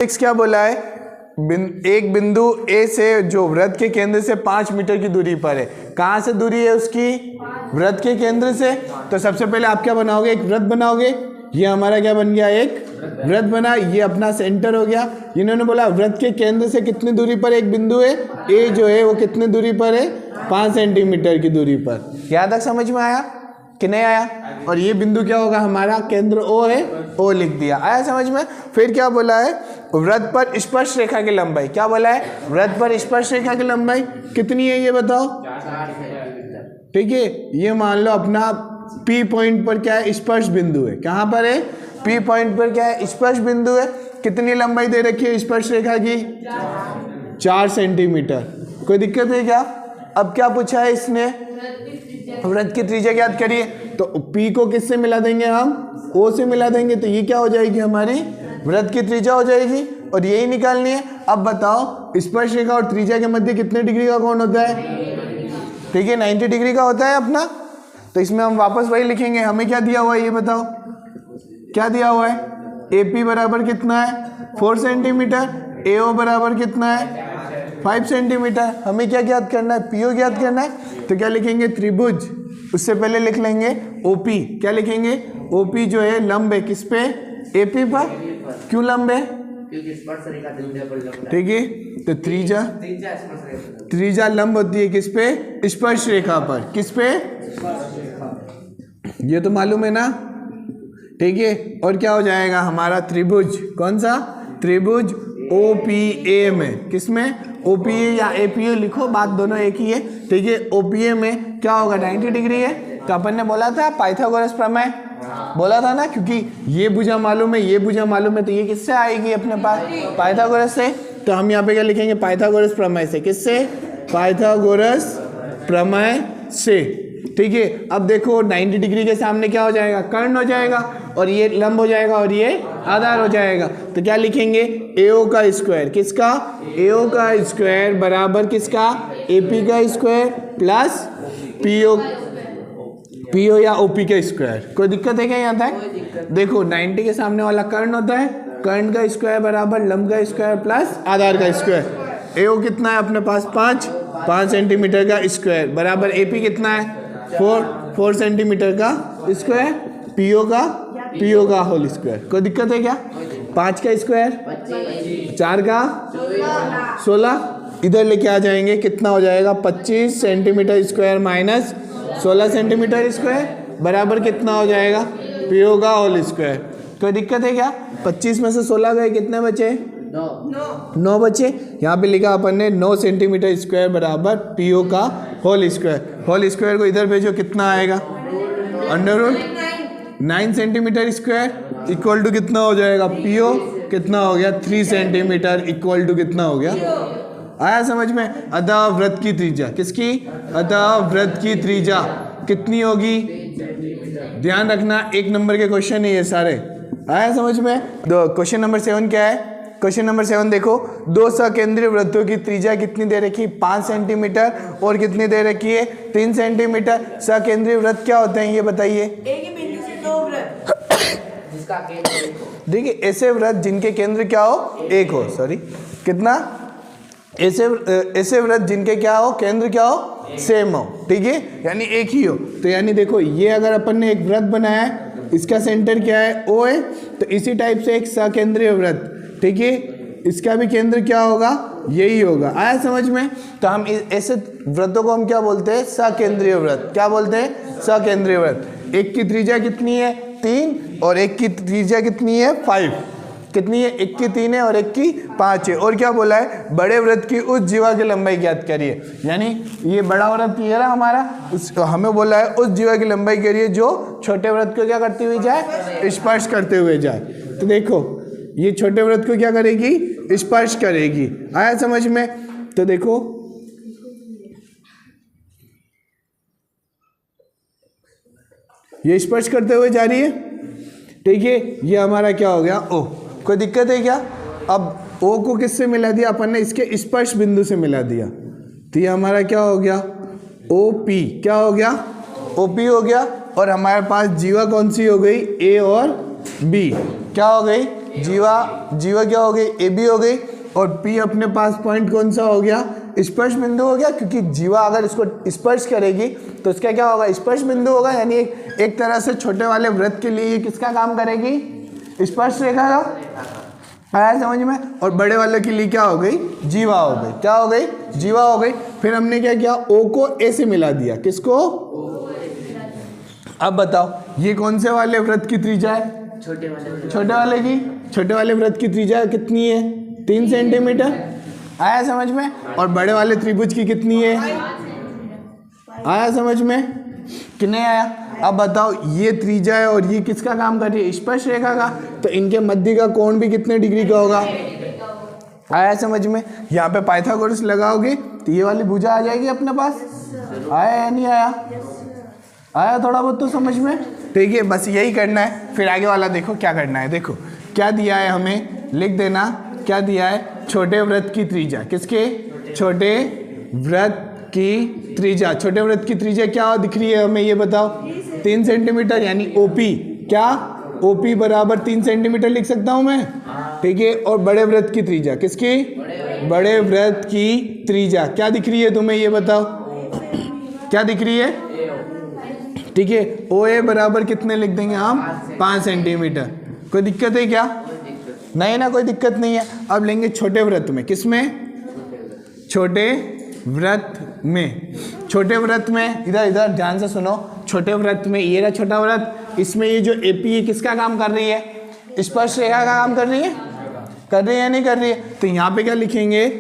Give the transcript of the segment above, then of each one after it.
Next क्या बोला है, एक बिंदु ए से जो वृत्त के केंद्र से 5 मीटर की दूरी पर है। कहाँ से दूरी है उसकी, वृत्त के केंद्र से। तो सबसे पहले आप क्या बनाओगे, एक वृत्त बनाओगे। ये हमारा क्या बन गया, एक वृत्त बना, ये अपना सेंटर हो गया। इन्होंने बोला वृत्त के केंद्र से कितनी दूरी पर एक बिंदु है, ए जो है वो कितनी दूरी पर है, 5 सेंटीमीटर की दूरी पर। यहाँ तक समझ में आया कि नहीं आया। और ये बिंदु क्या होगा, हमारा केंद्र ओ है, ओ लिख दिया। आया समझ में। फिर क्या बोला है, वृत्त पर स्पर्श रेखा की लंबाई। क्या बोला है, वृत्त पर स्पर्श रेखा की लंबाई कितनी है ये बताओ। ठीक है, ये मान लो अपना P पॉइंट पर क्या है, स्पर्श बिंदु है। कहाँ पर है, P पॉइंट पर क्या है, स्पर्श बिंदु है। कितनी लंबाई दे रखी है स्पर्श रेखा की, 4 सेंटीमीटर। कोई दिक्कत है क्या। अब क्या पूछा है इसने, वृत्त की त्रिज्या ज्ञात करिए। तो P को किससे मिला देंगे हम, O से मिला देंगे। तो ये क्या हो जाएगी, हमारी वृत्त की त्रिज्या हो जाएगी। और यही निकालनी है। अब बताओ स्पर्श रेखा और त्रिज्या के मध्य कितने डिग्री का कोण होता है, ठीक है 90 डिग्री का होता है अपना। तो इसमें हम वापस वही लिखेंगे। हमें क्या दिया हुआ है ये बताओ, क्या दिया हुआ है, AP बराबर कितना है, 4 सेंटीमीटर, AO बराबर कितना है, 5 सेंटीमीटर। हमें क्या ज्ञात करना है, PO ज्ञात करना है। तो क्या लिखेंगे, त्रिभुज। उससे पहले लिख लेंगे OP। क्या लिखेंगे, OP जो है लंब है किस पे, AP पर। क्यों लंब है, ठीक है। तो त्रिज्या लंब होती है किस पे, स्पर्श रेखा पर। किस पे, ये तो मालूम है ना, ठीक है। और क्या हो जाएगा हमारा त्रिभुज, कौन सा, त्रिभुज OPA में। किसमें, OPA या APA लिखो, बात दोनों एक ही है, ठीक है। OPA में क्या होगा, 90 डिग्री है। तो अपन ने बोला था पाइथागोरस प्रमेय, बोला था ना, क्योंकि ये भुजा मालूम है, ये भुजा मालूम है, तो ये किससे आएगी अपने पास, पाइथागोरस से। तो हम यहाँ पे क्या लिखेंगे, पाइथागोरस प्रमेय से। किससे, पाइथागोरस प्रमेय से, ठीक है। अब देखो 90 डिग्री के सामने क्या हो जाएगा, कर्ण हो जाएगा, और ये लंब हो जाएगा, और ये आधार हो जाएगा। तो क्या लिखेंगे, AO का स्क्वायर। किसका, AO का स्क्वायर बराबर किसका, AP का स्क्वायर प्लस PO या OP का स्क्वायर। कोई दिक्कत है क्या यहाँ तक। देखो 90 के सामने वाला कर्ण होता है, कर्ण का स्क्वायर बराबर लंब का स्क्वायर प्लस आधार का स्क्वायर। AO कितना है अपने पास, 5 सेंटीमीटर का स्क्वायर बराबर AP कितना है, 4 सेंटीमीटर का स्क्वायर, PO का होल स्क्वायर। कोई दिक्कत है क्या। 5 का स्क्वायर 4 का 16, इधर लेके आ जाएंगे, कितना हो जाएगा, 25 centimetre square minus 16 centimetre square बराबर कितना हो जाएगा, PO का होल स्क्वायर। कोई दिक्कत है क्या। 25 में से 16 गए, कितने बचे, 9 बचे। यहाँ पे लिखा अपन ने 9 सेंटीमीटर स्क्वायर बराबर PO का होल स्क्वायर। होल स्क्वायर को इधर भेजो, कितना आएगा, √9 सेंटीमीटर स्क्वायर इक्वल टू कितना हो जाएगा, PO कितना हो गया, 3 सेंटीमीटर इक्वल टू कितना हो गया। आया समझ में। अतः वृत्त की त्रिज्या किसकी, अतः वृत्त की त्रिज्या कितनी होगी, ध्यान रखना 1 नंबर के क्वेश्चन है ये सारे। आया समझ में। क्वेश्चन नंबर 7 क्या है, क्वेश्चन नंबर 7 देखो, 2 सकेंद्रीय वृत्तों की त्रिज्या कितनी दे रखी है, 5 सेंटीमीटर, और कितनी दे रखी है, 3 सेंटीमीटर। सकेंद्रीय वृत्त क्या होते हैं ये बताइए। देखिए ऐसे वृत्त जिनके केंद्र क्या हो, एक हो, सॉरी कितना, ऐसे वृत्त जिनके क्या हो, केंद्र क्या हो, सेम हो, ठीक है, यानी एक ही हो। तो यानी देखो ये अगर अपन ने एक वृत्त बनाया है, इसका सेंटर क्या है, O है, तो इसी टाइप से एक सकेंद्रीय वृत्त, ठीक है, इसका भी केंद्र क्या होगा, यही होगा। आया समझ में। तो हम ऐसे वृत्तों को हम क्या बोलते हैं, सकेंद्रीय वृत्त। क्या बोलते हैं, सकेंद्रीय वृत्त। एक की त्रिज्या कितनी है, 3, और एक की त्रिज्या कितनी है, 5। कितनी है, एक की 3 है और एक की 5 है। और क्या बोला है, बड़े वृत्त की उस जीवा की लंबाई ज्ञात करिए। यानी ये बड़ा वृत्त ये रहा हमारा, हमें बोला है उस जीवा की लंबाई करिए जो छोटे वृत्त को क्या करती हुई जाए, स्पर्श करते हुए जाए। तो देखो ये छोटे वृत्त को क्या करेगी, स्पर्श करेगी। आया समझ में। तो देखो ये स्पर्श करते हुए जा रही है, ठीक है। ये हमारा क्या हो गया, O। कोई दिक्कत है क्या। अब O को किससे मिला दिया अपन ने, इसके स्पर्श बिंदु से मिला दिया। तो ये हमारा क्या हो गया, OP। क्या हो गया, OP हो गया। और हमारे पास जीवा कौन सी हो गई, A और B। क्या हो गई, जीवा क्या हो गई, ए बी हो गई, और पी अपने पास पॉइंट कौन सा हो गया, स्पर्श बिंदु हो गया, क्योंकि जीवा अगर इसको स्पर्श करेगी तो इसका क्या होगा, स्पर्श बिंदु होगा, यानी एक तरह से छोटे वाले वृत्त के लिए ये किसका काम करेगी, स्पर्श रेखा का। आया समझ में। और बड़े वाले के लिए क्या हो गई, जीवा हो गई, क्या हो गई, जीवा हो गई। फिर हमने क्या किया, ओ को ए से मिला दिया, किसको, अब बताओ ये कौन से वाले वृत्त की त्रिज्या है, छोटे वाले वृत्त की त्रिज्या कितनी है, 3 सेंटीमीटर। आया समझ में। और बड़े वाले त्रिभुज की कितनी है, आया समझ में कि नहीं आया। अब बताओ ये त्रिज्या है और ये किसका काम कर रही है, स्पर्श रेखा का, तो इनके मध्य का कोण भी कितने डिग्री का होगा। आया समझ में। यहाँ पे पाइथागोरस लगाओगे तो ये वाली भुजा आ जाएगी अपने पास। आया या नहीं आया, आया थोड़ा बहुत तो समझ में। ठीक है, बस यही करना है। फिर आगे वाला देखो क्या करना है। देखो क्या दिया है हमें, लिख देना क्या दिया है, छोटे वृत्त की त्रिज्या, किसके, छोटे वृत्त की त्रिज्या। छोटे वृत्त की त्रिज्या क्या दिख रही है हमें, ये बताओ, 3 सेंटीमीटर, यानी ओपी, क्या ओपी बराबर 3 सेंटीमीटर लिख सकता हूं मैं। ठीक है, और बड़े वृत्त की त्रिज्या, किसकी, बड़े वृत्त की त्रिज्या क्या दिख रही है तुम्हें, ये बताओ क्या दिख रही है। ठीक है, ओ ए बराबर कितने लिख देंगे हम, 5 सेंटीमीटर। कोई दिक्कत है क्या, नहीं ना, कोई दिक्कत नहीं है। अब लेंगे छोटे वृत्त में, किसमें, छोटे वृत्त में। छोटे वृत्त में इधर ध्यान से सुनो, छोटे वृत्त में ये रहा छोटा वृत्त, इसमें ये जो एपी है किसका काम कर रही है, स्पर्श रेखा का काम कर रही है, कर रही है नहीं कर रही है। तो यहाँ पे क्या लिखेंगे,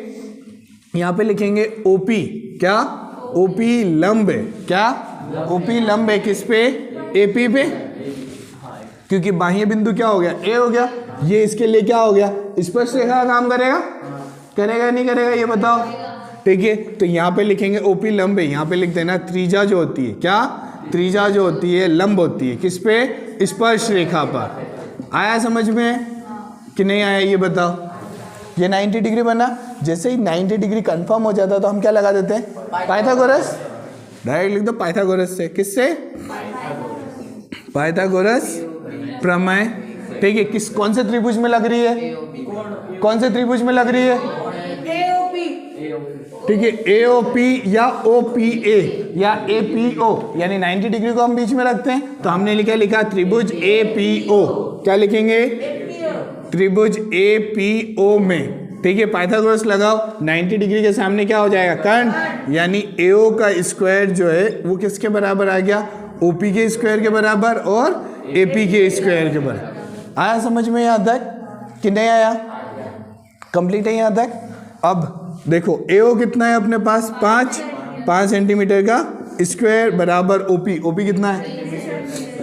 यहाँ पे लिखेंगे ओपी, क्या, ओपी लंब है, क्या, ओपी लंब है किस पे, एपी पे, क्योंकि बाह्य बिंदु क्या हो गया, ए हो गया। ये इसके लिए क्या हो गया, स्पर्श रेखा का काम करेगा, करेगा नहीं करेगा ये बताओ। ठीक है, तो यहाँ पे लिखेंगे ओपी लंब है, यहाँ पे लिख देना त्रिज्या जो होती है, क्या, त्रिज्या जो होती है लंब होती है किस पे, स्पर्श रेखा पर। आया समझ में कि नहीं आया ये बताओ। ये 90 डिग्री बना, जैसे ही 90 डिग्री कंफर्म हो जाता है तो हम क्या लगा देते हैं, पाइथागोरस, डायरेक्ट लिख दो पाइथागोरस से, किससे, पाइथागोरस प्रमेय। ठीक है, किस कौन से त्रिभुज में लग रही है, कौन से त्रिभुज में लग रही है, ठीक है, एओपी या ओपीए या एपीओ, यानी 90 डिग्री को हम बीच में रखते हैं, तो हमने लिखा त्रिभुज एपीओ, क्या लिखेंगे, त्रिभुज एपीओ में। ठीक है, पाइथागोरस लगाओ, 90 डिग्री के सामने क्या हो जाएगा, कर्ण, यानी एओ का स्क्वायर जो है वो किसके बराबर आ गया, ओपी के स्क्वायर के बराबर और एपी के स्क्वायर के बराबर। आया समझ में यहाँ तक कि नहीं आया, कंप्लीट है यहाँ तक। अब देखो एओ कितना है अपने पास, 5 सेंटीमीटर का स्क्वायर बराबर ओपी, ओपी कितना है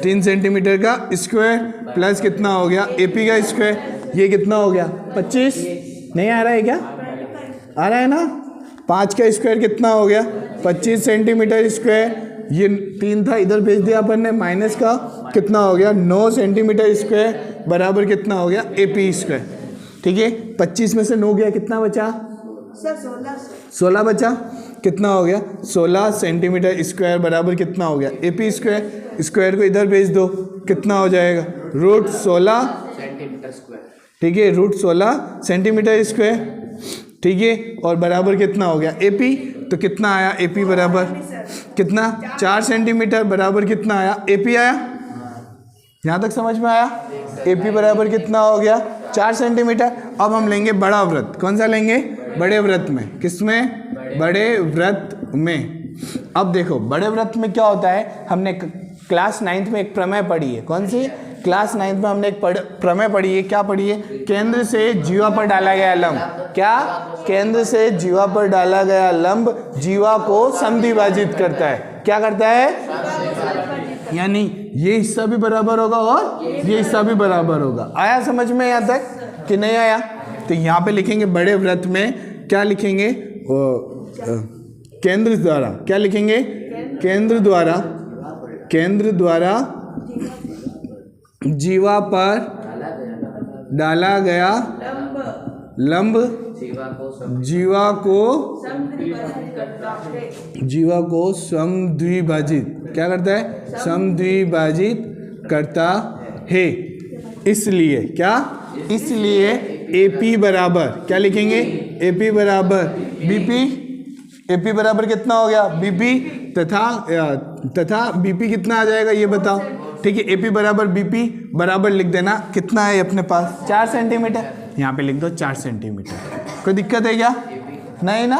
3 सेंटीमीटर का स्क्वायर प्लस कितना हो गया एपी का स्क्वायर, ये कितना हो गया 25। नहीं आ रहा है क्या, आ रहा है ना। 5 का स्क्वायर कितना हो गया 25 सेंटीमीटर स्क्वायर, ये 3 था इधर भेज दिया अपन ने, माइनस का कितना हो गया 9 सेंटीमीटर स्क्वायर बराबर कितना हो गया एपी स्क्वायर। ठीक है, 25 में से 9 गया, कितना बचा, 16 बचा, कितना हो गया 16 सेंटीमीटर स्क्वायर बराबर कितना हो गया एपी स्क्वायर। स्क्वायर को इधर भेज दो, कितना हो जाएगा √16 सेंटीमीटर स्क्वायर। ठीक है, √16 सेंटीमीटर स्क्वायर। ठीक है, और बराबर कितना हो गया एपी, तो कितना आया एपी बराबर कितना 4 सेंटीमीटर बराबर कितना आया एपी आया। यहाँ तक समझ में आया, एपी बराबर कितना हो गया 4 सेंटीमीटर। अब हम लेंगे बड़ा वृत्त, कौन सा लेंगे, बड़े वृत्त में, किसमें, बड़े वृत्त में। अब देखो बड़े वृत्त में क्या होता है, हमने क्लास 9th में एक प्रमेय पढ़ी है, कौन सी, क्लास 9th में हमने एक प्रमेय पढ़ी है, क्या पढ़ी है, केंद्र से जीवा पर डाला गया लंब, क्या, केंद्र से जीवा पर डाला गया लंब जीवा को समद्विभाजित करता है, क्या करता है, यानी ये हिस्सा भी बराबर होगा और ये हिस्सा भी बराबर होगा। आया समझ में यहाँ तक कि नहीं आया। तो यहाँ पे लिखेंगे बड़े वृत्त में क्या लिखेंगे, केंद्र द्वारा, क्या लिखेंगे, केंद्र द्वारा जीवा पर डाला गया लंब जीवा को समद्विभाजित, क्या करता है, समद्विभाजित करता है। इसलिए क्या, इसलिए AP बराबर क्या लिखेंगे, AP बराबर BP, AP बराबर कितना हो गया BP, तथा BP कितना आ जाएगा ये बताओ। ठीक है, AP बराबर BP बराबर लिख देना, कितना है अपने पास 4 सेंटीमीटर, यहाँ पे लिख दो 4 सेंटीमीटर। कोई दिक्कत है क्या, नहीं ना।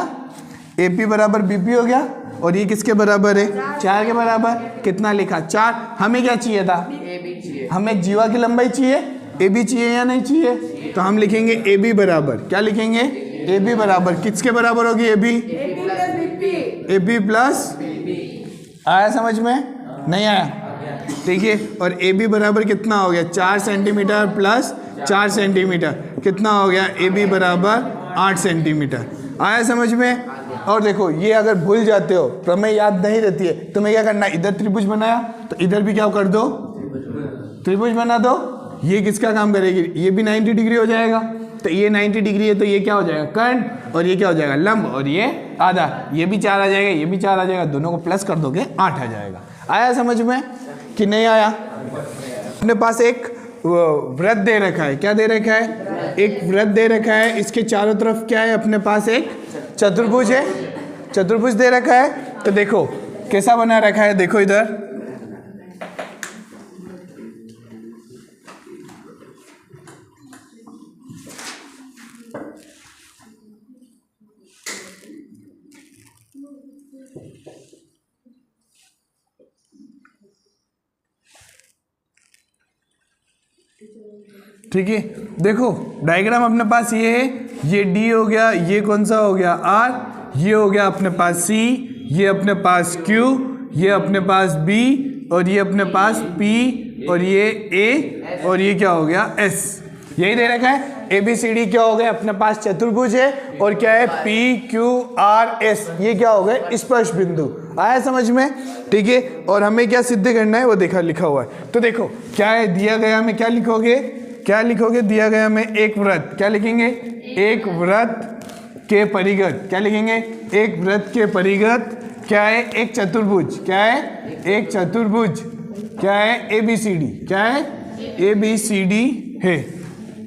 AP बराबर BP हो गया और ये किसके बराबर है, 4 के बराबर। कितना लिखा 4। हमें क्या चाहिए था, हमें जीवा की लंबाई चाहिए, AB चाहिए या नहीं चाहिए, तो हम लिखेंगे AB बराबर क्या लिखेंगे, AB बराबर किसके बराबर होगी, AB प्लस, आया समझ में, नहीं आया। ठीक है, और AB बराबर कितना हो गया 4 सेंटीमीटर प्लस 4 सेंटीमीटर, कितना हो गया AB बराबर 8 सेंटीमीटर। आया समझ में। और देखो ये अगर भूल जाते हो, प्रमेय याद नहीं रहती है, तुम्हें क्या करना, इधर त्रिभुज बनाया तो इधर भी क्या कर दो, त्रिभुज बना दो। ये किसका काम करेगी, ये भी 90 डिग्री हो जाएगा, तो ये 90 डिग्री है तो ये क्या हो जाएगा कर्ण, और ये क्या हो जाएगा लंब, और ये आधा, ये भी 4 आ जाएगा, ये भी 4 आ जाएगा, दोनों को प्लस कर दोगे 8 आ जाएगा। आया समझ में कि नहीं आया। अपने पास एक वृत्त दे रखा है, क्या दे रखा है, एक वृत्त दे रखा है, इसके चारों तरफ क्या है अपने पास, एक चतुर्भुज है, चतुर्भुज दे रखा है। तो देखो कैसा बना रखा है, देखो इधर ठीक है। देखो डायग्राम अपने पास ये है, ये D हो गया, ये कौन सा हो गया R, ये हो गया अपने पास C, ये अपने पास Q, ये अपने पास B, और ये अपने पास P, और ये A, और ये क्या हो गया S। यही दे रखा है। ABCD क्या हो गया अपने पास चतुर्भुज है, और क्या है PQRS, ये क्या हो गए स्पर्श बिंदु। आया समझ में। ठीक है, और हमें क्या सिद्ध करना है वो देखा लिखा हुआ है। तो देखो क्या है दिया गया में, क्या लिखोगे, क्या लिखोगे, दिया गया में एक वृत्त, क्या लिखेंगे, एक वृत्त के परिघत, क्या लिखेंगे, एक वृत्त के परिघत क्या है, एक चतुर्भुज, क्या है, एक चतुर्भुज, क्या है ABCD, क्या है ABCD है।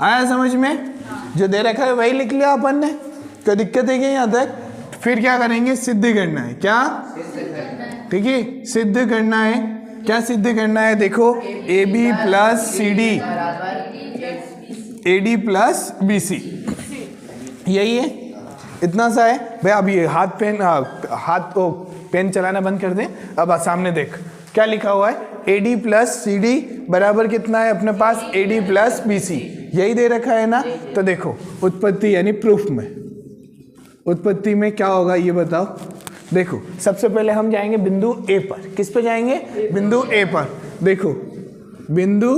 आया समझ में, जो दे रखा है वही लिख लिया अपन ने, कोई दिक्कत है क्या यहाँ तक। फिर क्या करेंगे, सिद्ध करना है, क्या, ठीक है सिद्ध करना है। क्या सिद्ध करना है, देखो AB plus CD AD plus BC, यही है, इतना सा है भाई। अब ये हाथ को पेन चलाना बंद कर दें। अब सामने देख क्या लिखा हुआ है, AD प्लस CD बराबर कितना है अपने पास, AD प्लस BC, यही दे रखा है ना। तो देखो उत्पत्ति यानी प्रूफ में, उत्पत्ति में क्या होगा ये बताओ। देखो सबसे पहले हम जाएंगे बिंदु A पर, किस पे जाएंगे, बिंदु A पर। देखो बिंदु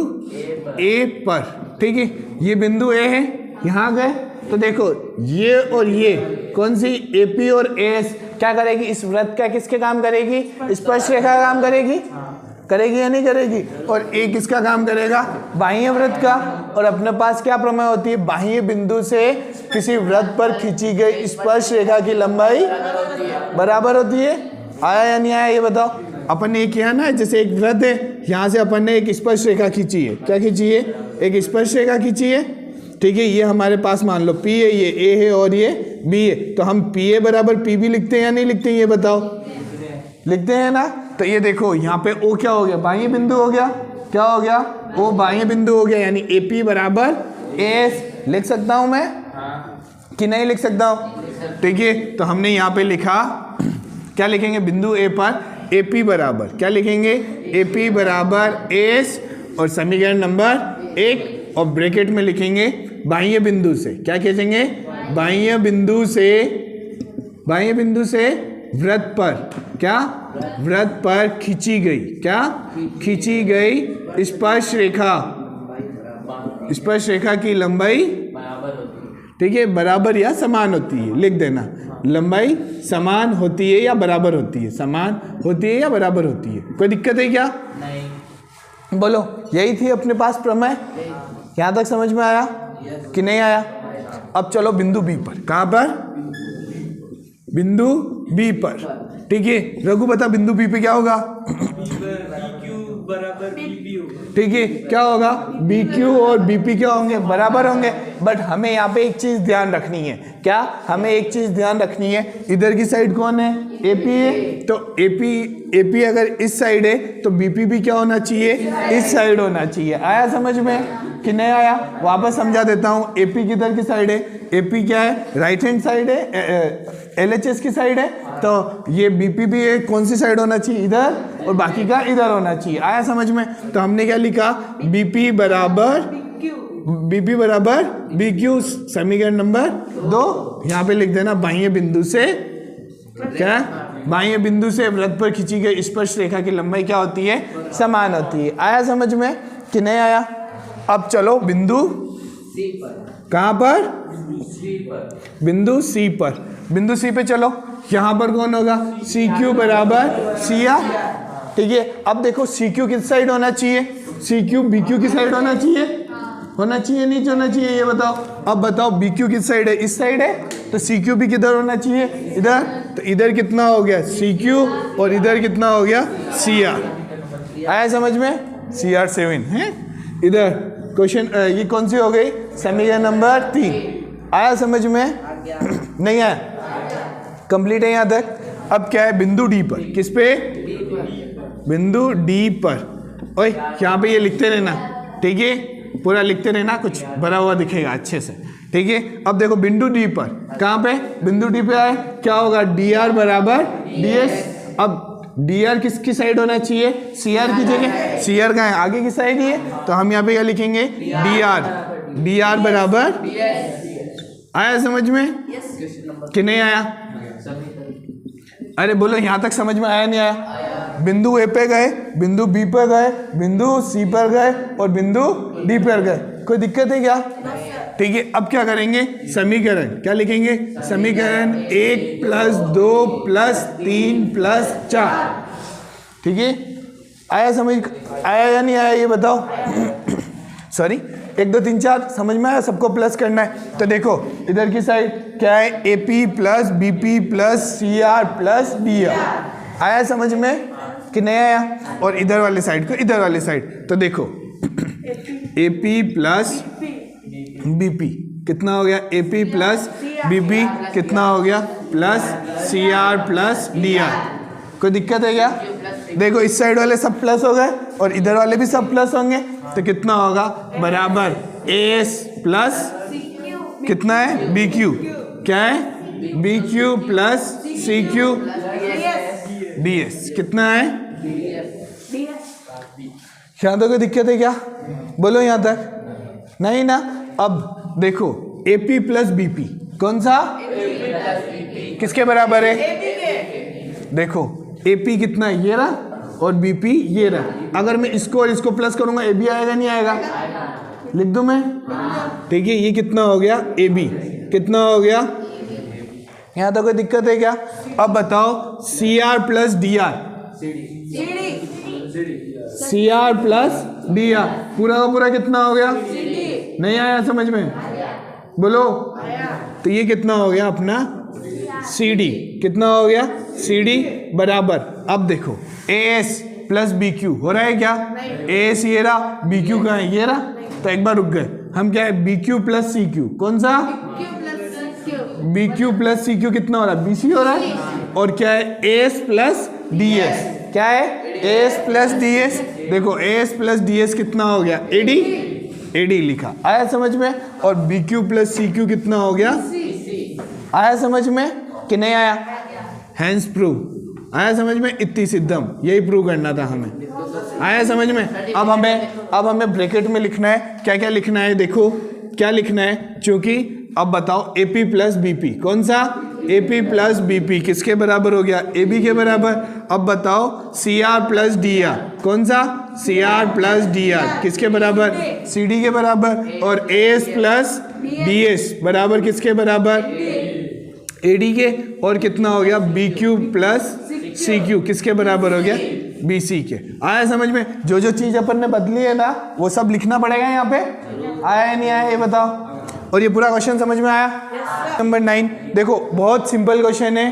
A पर, ठीक है, ये बिंदु A है, यहाँ गए तो देखो ये और ये कौन सी AP और AS क्या करेगी, इस वृत्त का किसके काम करेगी, स्पर्श रेखा का काम करेगी, करेगी या नहीं करेगी। और A किसका काम करेगा, बाह्य वृत्त का। और अपने पास क्या प्रमेय होती है, बाह्य बिंदु से किसी वृत्त पर खींची गई स्पर्श रेखा की लंबाई बराबर होती है। आया या नहीं आया ये बताओ। अपन ने किया ना, जैसे एक वृत्त है, यहाँ से अपन ने एक स्पर्श रेखा खींची है, क्या खींची है, एक स्पर्श रेखा खींची है। ठीक है, ये हमारे पास मान लो P है, ये A है और ये B है, तो हम PA बराबर PB लिखते हैं या नहीं लिखते हैं ये बताओ, लिखते हैं ना। तो ये देखो यहाँ पे O क्या हो गया, बाह्य बिंदु हो गया, क्या हो गया, O बाह्य बिंदु हो गया, यानी AP बराबर AS लिख सकता हूँ मैं कि नहीं लिख सकता हूँ। ठीक है, तो हमने यहाँ पे लिखा, क्या लिखेंगे, बिंदु A पर AP बराबर क्या लिखेंगे, AP बराबर AS, और समीकरण नंबर 1 और ब्रैकेट में लिखेंगे बाह्य बिंदु से, क्या खींचेंगे, बाह्य बिंदु से वृत्त पर, क्या, वृत्त पर खींची गई, क्या, खींची गई स्पर्श रेखा की लंबाई, ठीक है, बराबर या समान होती है, लिख देना, लंबाई समान होती है या बराबर होती है, समान होती है या बराबर होती है। कोई दिक्कत है क्या, नहीं, बोलो। यही थी अपने पास प्रमेय, यहाँ तक समझ में आया कि नहीं आया। अब चलो बिंदु B पर, कहाँ पर, बिंदु B पर। ठीक है, रघु बता बिंदु B पे क्या होगा, PQ बराबर PB होगा। ठीक है, क्या होगा, बी क्यू और बीपी क्या होंगे, बराबर होंगे। बट हमें यहाँ पे एक चीज ध्यान रखनी है, क्या, हमें एक चीज ध्यान रखनी है, इधर की साइड कौन है, एपी है, तो एपी अगर इस साइड है तो बीपी भी क्या होना चाहिए, इस साइड होना चाहिए। आया समझ में कि नहीं आया? वापस समझा देता हूँ। एपी किधर की साइड है, एपी क्या है, राइट हैंड साइड है, एलएचएस की साइड है, तो ये बीपी भी है, कौन सी साइड होना चाहिए, इधर, और बाकी का इधर होना चाहिए। आया समझ में? तो हमने क्या लिखा, बीपी बराबर बी क्यू, समीकरण नंबर 2। यहाँ पे लिख देना, बाह्य बिंदु से क्या, बाह्य बिंदु से वृत्त पर खींची गई स्पर्श रेखा की लंबाई क्या होती है, समान होती है। आया समझ में कि नहीं आया? अब चलो बिंदु कहाँ पर, बिंदु सी पर, बिंदु सी पे चलो। यहाँ पर कौन होगा, सी क्यू बराबर सी आर, ठीक है। अब देखो सी क्यू किस साइड होना चाहिए, सी क्यू बी क्यू की साइड होना चाहिए, नीचे होना चाहिए, ये बताओ। अब बताओ बी क्यू किस साइड है, इस साइड है, तो सी क्यू भी किधर होना चाहिए, इधर। तो इधर कितना हो गया सी क्यू और इधर कितना हो गया सी आर। आया समझ में? सी आर 7 है इधर। क्वेश्चन ये कौन सी हो गई, समीकरण नंबर 3। आया समझ में? नहीं आया? कंप्लीट है यहाँ तक। अब क्या है, बिंदु डी पर, किस पे, बिंदु डी पर। ओए यहाँ पे ये लिखते रहना, ठीक है, पूरा लिखते रहना, कुछ भरा हुआ दिखेगा अच्छे से, ठीक है। अब देखो बिंदु डी पर, कहाँ पे, बिंदु डी पे आए, क्या होगा, डी आर बराबर डी एस। अब डी आर किसकी साइड होना चाहिए, सी आर की जगह, सी आर कहाँ है, आगे की साइड ही है, तो हम यहाँ पे क्या लिखेंगे, डी आर बराबर। आया समझ में कि नहीं आया? अरे बोलो, यहाँ तक समझ में आया नहीं आया? बिंदु ए पे गए, बिंदु बी पर गए, बिंदु सी पर गए और बिंदु डी पर गए, कोई दिक्कत है क्या? ठीक है। अब क्या करेंगे, समीकरण क्या लिखेंगे, समीकरण 1 + 2 + 3 + 4, ठीक है। आया समझ, आया या नहीं आया ये बताओ? सॉरी, 1 2 3 4 समझ में आया? सबको प्लस करना है। तो देखो इधर की साइड क्या है, AP + BP + CR + DR। आया समझ में कि नहीं आया? और इधर वाले साइड को इधर वाले साइड, तो देखो AP + BP कितना हो गया, AP + BP कितना हो गया, +CR + DR। कोई दिक्कत है क्या? देखो इस साइड वाले सब प्लस हो गए और इधर वाले भी सब प्लस होंगे, तो कितना होगा, बराबर AS + कितना है, BQ, क्या है, BQ + CQ DS, कितना है, यहाँ तक कोई दिक्कत है क्या? बोलो यहाँ तक, नहीं ना? अब देखो AP + BP कौन सा, किसके बराबर है, देखो AP कितना है, ये रहा, और BP ये रहा। अगर मैं इसको और इसको प्लस करूंगा, AB आएगा नहीं आएगा, लिख दूं मैं, ठीक है। ये कितना हो गया, AB कितना हो गया, यहाँ तक कोई दिक्कत है क्या? अब बताओ CR + DR, CR + DR पूरा का पूरा कितना हो गया, नहीं आया समझ में, बोलो। तो ये कितना हो गया अपना CD, कितना हो गया CD बराबर। अब देखो AS + BQ हो रहा है क्या, AS ये रहा, BQ कहाँ है, ये रहा, तो एक बार रुक गए हम, क्या है BQ + CQ, कौन सा, BQ + CQ कितना हो रहा है, BC हो रहा है, और क्या है AS + DS, क्या है AS + DS। देखो AS + DS कितना हो गया, AD लिखा। आया समझ में? और BQ + CQ कितना हो गया, आया समझ में कि नहीं आया? Hence prove. आया समझ में? इत्ती सिद्धम, यही प्रूव करना था हमें। आया समझ में? अब हमें ब्रैकेट में लिखना है, क्या क्या लिखना है, देखो क्या लिखना है, क्योंकि अब बताओ AP + BP कौन सा, AP + BP किसके बराबर हो गया, AB के बराबर। अब बताओ CR + DR कौन सा, CR + DR किसके बराबर, CD के बराबर। और AS + DS बराबर किसके बराबर, AD के। और कितना हो गया, BQ + CQ किसके बराबर हो गया, BC के। आया समझ में? जो जो चीज अपन ने बदली है ना, वो सब लिखना पड़ेगा यहाँ पे। आया या नहीं आया ये बताओ? और ये पूरा क्वेश्चन समझ में आया? नंबर 9 देखो, बहुत सिंपल क्वेश्चन है,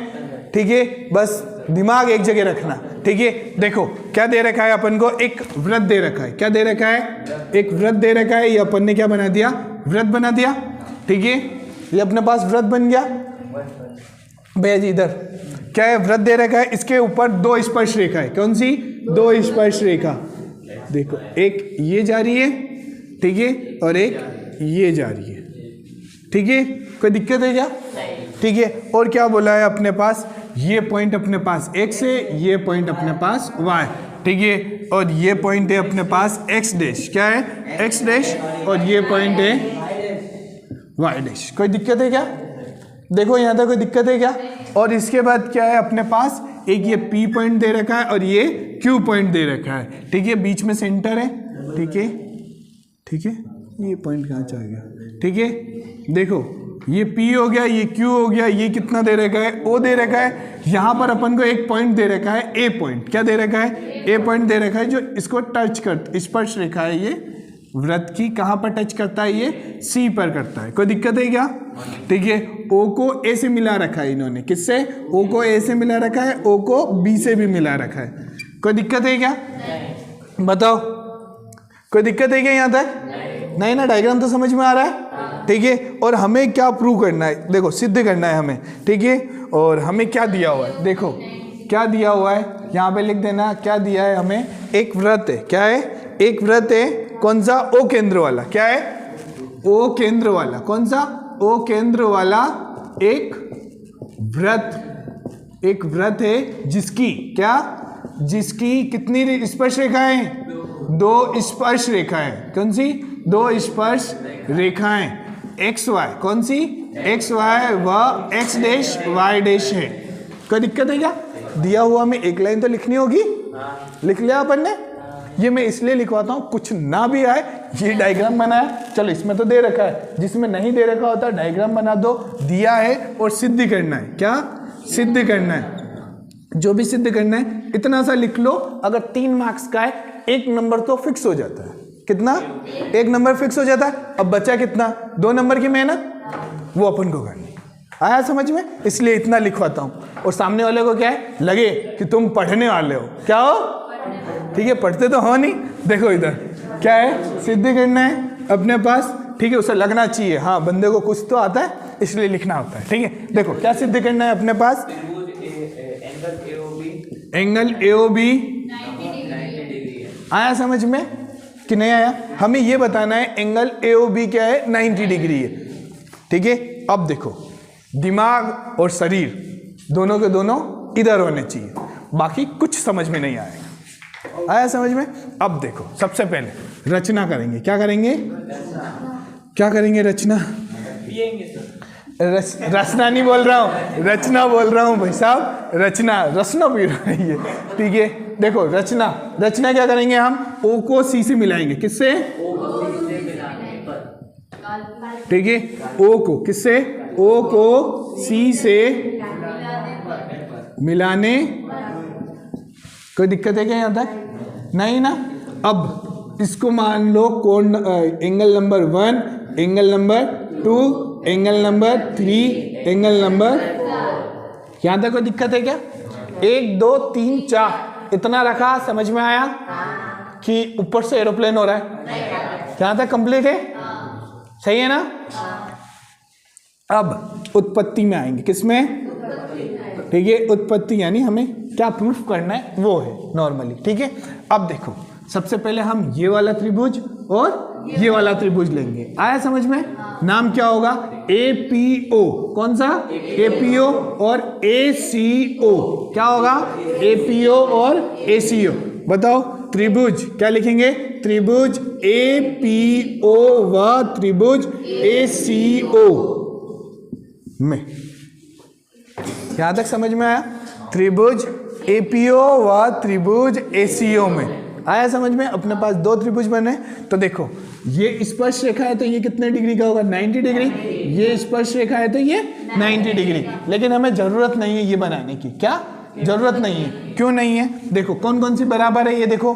ठीक है, बस दिमाग एक जगह रखना। ठीक है। देखो क्या दे रखा है अपन को, एक वृत्त दे रखा है। क्या दे रखा है? एक वृत्त दे रखा है। ये अपन ने क्या बना दिया? वृत्त बना दिया। ठीक है, ये अपने पास वृत्त बन गया। भैया जी इधर क्या है? वृत्त दे रखा है, इसके ऊपर दो स्पर्श रेखा है। कौन सी? दो स्पर्श रेखा। देखो एक ये जा रही है, ठीक है, और एक ये जा रही है। ठीक है, कोई दिक्कत है क्या? ठीक है, और क्या बोला है अपने पास? ये पॉइंट अपने पास x है, ये पॉइंट अपने पास y। ठीक है, और ये पॉइंट है अपने पास x डैश। क्या है? x डैश, और ये पॉइंट है y डैश। कोई दिक्कत है क्या? देखो यहाँ तक कोई दिक्कत है क्या? और इसके बाद क्या है अपने पास? एक ये P पॉइंट दे रखा है और ये Q पॉइंट दे रखा है। ठीक है, बीच में सेंटर है। ठीक है, ठीक है, ये पॉइंट कहाँ चला गया? ठीक है, देखो ये P हो गया, ये Q हो गया, ये कितना दे रखा है? O दे रखा है। यहाँ पर अपन को एक पॉइंट दे रखा है A पॉइंट। क्या दे रखा है? A पॉइंट दे रखा है, जो इसको टच कर, स्पर्श रेखा है ये वृत्त की। कहाँ पर टच करता है? ये C पर करता है। कोई दिक्कत है क्या? ठीक है, O को A से मिला रखा है इन्होंने। किससे? O को A से मिला रखा है, O को B से भी मिला रखा है। कोई दिक्कत है क्या? बताओ, कोई दिक्कत है क्या यहाँ तक? नहीं ना? डायग्राम तो समझ में आ रहा है। ठीक है, और हमें क्या प्रूव करना है? देखो सिद्ध करना है हमें। ठीक है, और हमें क्या दिया हुआ है? देखो क्या दिया हुआ है, यहाँ पे लिख देना। क्या दिया है हमें? एक वृत्त है। क्या है? एक वृत्त है। कौन सा? O केंद्र वाला। क्या है? O केंद्र वाला। कौन सा? O केंद्र वाला एक वृत्त। एक वृत्त है जिसकी क्या? जिसकी कितनी स्पर्श रेखाएं? दो स्पर्श रेखाएं। कौन सी? दो स्पर्श रेखाएं एक्स वाई। कौन सी? X Y. वह एक्स डैश वाई डैश है। कोई दिक्कत है क्या? दिया हुआ में एक लाइन तो लिखनी होगी। लिख लिया अपन ने। ये मैं इसलिए लिखवाता हूँ, कुछ ना भी आए, ये डायग्राम बनाया, चलो इसमें तो दे रखा है, जिसमें नहीं दे रखा होता डायग्राम बना दो। दिया है और सिद्ध करना है। क्या? सिद्ध करना है। जो भी सिद्ध करना है इतना सा लिख लो। अगर 3 मार्क्स का है, 1 नंबर तो फिक्स हो जाता है। कितना? 1 नंबर फिक्स हो जाता है। अब बचा कितना? 2 नंबर की मेहनत, वो अपन को करनी। आया समझ में? इसलिए इतना लिखवाता हूँ। और सामने वाले को क्या है? लगे कि तुम पढ़ने वाले हो। क्या हो? ठीक है, पढ़ते तो हो नहीं। देखो इधर क्या है? सिद्ध करना है अपने पास। ठीक है, उसे लगना चाहिए हाँ बंदे को कुछ तो आता है, इसलिए लिखना होता है। ठीक है, देखो क्या सिद्ध करना है अपने पास? एंगल AOB 90 डिग्री है। आया समझ में कि नहीं आया? हमें ये बताना है एंगल AOB क्या है? 90 डिग्री है। ठीक है, अब देखो दिमाग और शरीर दोनों के दोनों इधर होने चाहिए, बाकी कुछ समझ में नहीं आएगा। आया समझ में? अब देखो सबसे पहले रचना करेंगे। क्या करेंगे? क्या करेंगे? रचना। रचना नहीं बोल रहा हूँ, रचना बोल रहा हूँ भाई साहब। रचना, रचना पी रहा है ये। ठीक है, देखो रचना। रचना क्या करेंगे हम? O को C से मिलाएंगे। किससे? ठीक है, O को किससे? O को C से मिलाने। कोई दिक्कत है क्या यहाँ तक? नहीं ना? अब इसको मान लो कोण, angle number 1, angle number 2, angle number 3, angle number. यहाँ तक कोई दिक्कत है क्या? 1 2 3 4 इतना रखा। समझ में आया कि ऊपर से एरोप्लेन हो रहा है? यहाँ तक कंप्लीट है? सही है ना? अब उत्पत्ति में आएंगे। किसमें? ठीक है, उत्पत्ति यानी हमें क्या प्रूफ करना है वो है नॉर्मली। ठीक है, अब देखो सबसे पहले हम ये वाला त्रिभुज और ये वाला त्रिभुज लेंगे। आया समझ में? नाम क्या होगा? APO। कौन सा? APO और ACO। क्या होगा? APO और ACO। बताओ त्रिभुज क्या लिखेंगे? त्रिभुज APO व त्रिभुज ACO में। यहां तक समझ में आया? त्रिभुज APO व त्रिभुज ACO में। आया समझ में? अपने पास 2 त्रिभुज बने, तो देखो ये स्पर्श रेखा है तो ये कितने डिग्री का होगा? 90 डिग्री। ये स्पर्श रेखा है तो ये 90 डिग्री। लेकिन हमें जरूरत नहीं है ये बनाने की। क्या जरूरत नहीं है? क्यों नहीं है? देखो कौन कौन सी बराबर है ये देखो।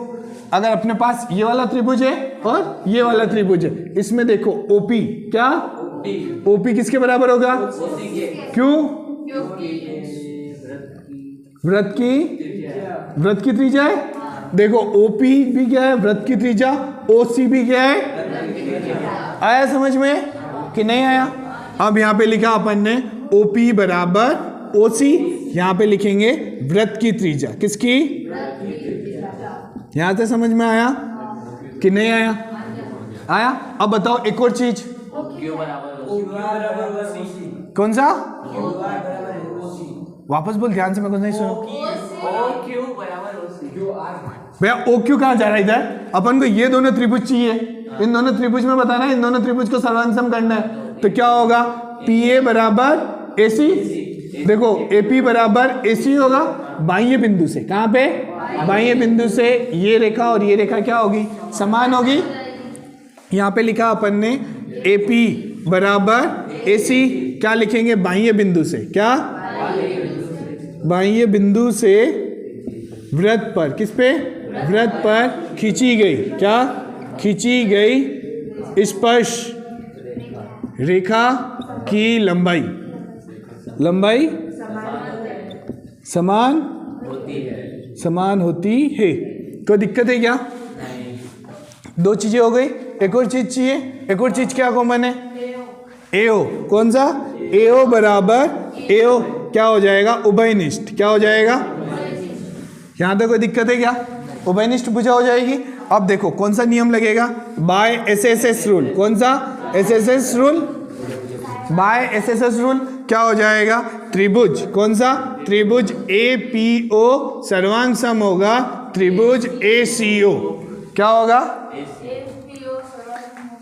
अगर अपने पास ये वाला त्रिभुज है और ये वाला त्रिभुज है, इसमें देखो OP क्या? OP किसके बराबर होगा? क्यों? वृत्त की त्रिज्या है। देखो ओपी भी क्या है, वृत्त की त्रिज्या, ओसी भी क्या है। आया समझ में कि नहीं आया? अब यहां पे लिखा अपन ने ओपी बराबर ओसी, यहां पे लिखेंगे वृत्त की त्रिज्या। किसकी? यहां से समझ में आया कि नहीं आया? आया। अब बताओ एक और चीज, कौन सा? वापस बोल, ध्यान से, मेरे को नहीं सुनो भैया। ओ क्यू कहां जा रहा है इधर? अपन को ये दोनों त्रिभुज चाहिए, इन दोनों त्रिभुज में बताना है, इन दोनों त्रिभुज को सर्वांग करना है। तो क्या होगा? पी ए बराबर ए सी। देखो ए पी बराबर ए सी होगा बाह्य बिंदु से। कहां पे? बाह्य बिंदु से ये रेखा और ये रेखा क्या होगी? समान होगी। यहां पे लिखा अपन ने ए पी बराबर ए सी, क्या लिखेंगे? बाह्य बिंदु से। क्या? बाह्य बिंदु से वृत्त पर, किस पे? वृत्त पर खींची गई, क्या खींची गई स्पर्श रेखा की लंबाई समान होती है। कोई दिक्कत है क्या? दो चीजें हो गई, एक और चीज चाहिए। एक और चीज क्या कॉमन है? एओ। कौन सा? एओ बराबर एओ क्या हो जाएगा? उभयनिष्ठ। क्या हो जाएगा? यहां तक कोई दिक्कत है क्या? उभयनिष्ठ भुजा हो जाएगी। अब देखो कौन सा नियम लगेगा? By SSS rule. कौन सा? SSS rule. By SSS rule क्या हो जाएगा? त्रिभुज। कौन सा? त्रिभुज एपीओ सर्वांग सम होगा त्रिभुज एसीओ। क्या होगा?